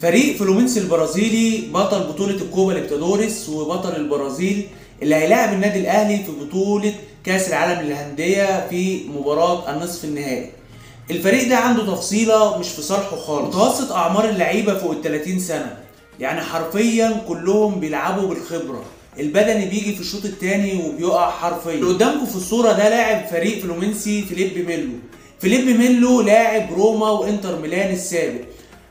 فريق فلومينسي البرازيلي بطل بطولة الكوبا ليبرتادوريس وبطل البرازيل اللي هيلاعب النادي الاهلي في بطولة كاس العالم للأندية في مباراة النصف النهائي. الفريق ده عنده تفصيلة مش في صالحه خالص. متوسط اعمار اللعيبة فوق ال 30 سنة، يعني حرفيا كلهم بيلعبوا بالخبرة. البدني بيجي في الشوط الثاني وبيقع حرفيا. اللي قدامكم في الصورة ده لاعب فريق فلومينسي فيليب ميلو. فيليب ميلو لاعب روما وانتر ميلان السابق،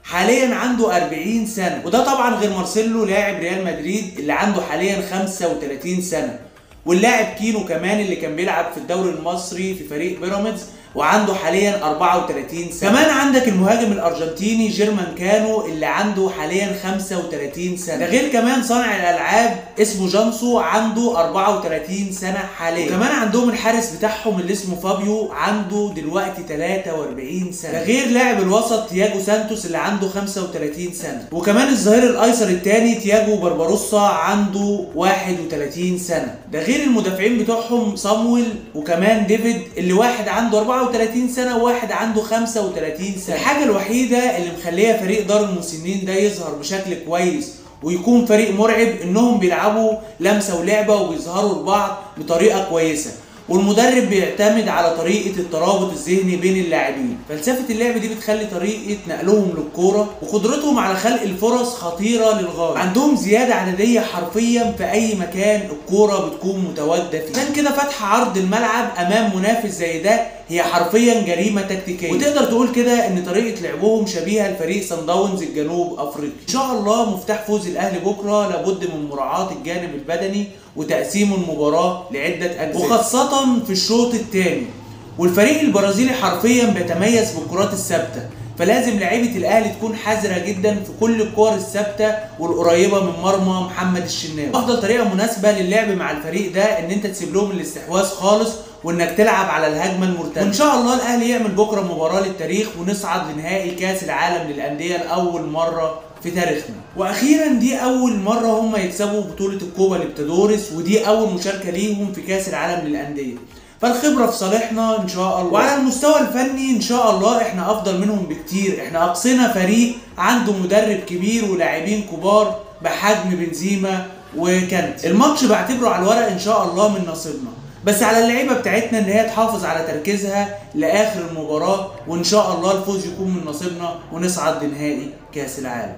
حاليا عنده 40 سنة، وده طبعا غير مارسيلو لاعب ريال مدريد اللي عنده حاليا 35 سنة، واللاعب كينو كمان اللي كان بيلعب في الدوري المصري في فريق بيراميدز وعنده حاليا 34 سنة. كمان عندك المهاجم الارجنتيني جيرمان كانو اللي عنده حاليا 35 سنة، ده غير كمان صانع الالعاب اسمه جانسو عنده 34 سنة حاليا. كمان عندهم الحارس بتاعهم اللي اسمه فابيو عنده دلوقتي 43 سنة، ده غير لاعب الوسط تياجو سانتوس اللي عنده 35 سنة، وكمان الظهير الايسر الثاني تياجو بارباروسا عنده 31 سنة، ده غير المدافعين بتوعهم صامويل وكمان ديفيد اللي واحد عنده 34 سنة وواحد عنده 35 سنة. الحاجة الوحيدة اللي مخليه فريق دار المسنين ده يظهر بشكل كويس ويكون فريق مرعب انهم بيلعبوا لمسة ولعبة وبيظهروا لبعض بطريقة كويسة، والمدرب بيعتمد على طريقة الترابط الذهني بين اللاعبين. فلسفة اللعب دي بتخلي طريقة نقلهم للكورة وقدرتهم على خلق الفرص خطيرة للغاية. عندهم زيادة عددية حرفيا في أي مكان الكورة بتكون متواجدة فيه، عشان كده فتح عرض الملعب أمام منافس زي ده هي حرفيا جريمة تكتيكية، وتقدر تقول كده ان طريقة لعبهم شبيهة لفريق صن داونز الجنوب افريقي. ان شاء الله مفتاح فوز الاهلي بكرة لابد من مراعاة الجانب البدني وتقسيم المباراة لعدة اجزاء، وخاصة في الشوط الثاني. والفريق البرازيلي حرفيا بيتميز بالكرات الثابتة، فلازم لعيبة الاهلي تكون حذرة جدا في كل الكور الثابتة والقريبة من مرمى محمد الشناوي. افضل طريقة مناسبة للعب مع الفريق ده ان انت تسيب لهم الاستحواذ خالص وانك تلعب على الهجمه المرتده. وان شاء الله الاهلي يعمل بكره مباراه للتاريخ ونصعد لنهائي كاس العالم للانديه لاول مره في تاريخنا. واخيرا دي اول مره هم يكسبوا بطوله الكوبا ليبرتادوريس، ودي اول مشاركه ليهم في كاس العالم للانديه، فالخبره في صالحنا ان شاء الله. وعلى المستوى الفني ان شاء الله احنا افضل منهم بكتير. احنا اقصينا فريق عنده مدرب كبير ولاعبين كبار بحجم بنزيما وكانتي. الماتش بعتبره على الورق ان شاء الله من نصيبنا، بس على اللعيبه بتاعتنا ان هي تحافظ على تركيزها لاخر المباراه، وان شاء الله الفوز يكون من نصيبنا ونصعد لنهائي كاس العالم.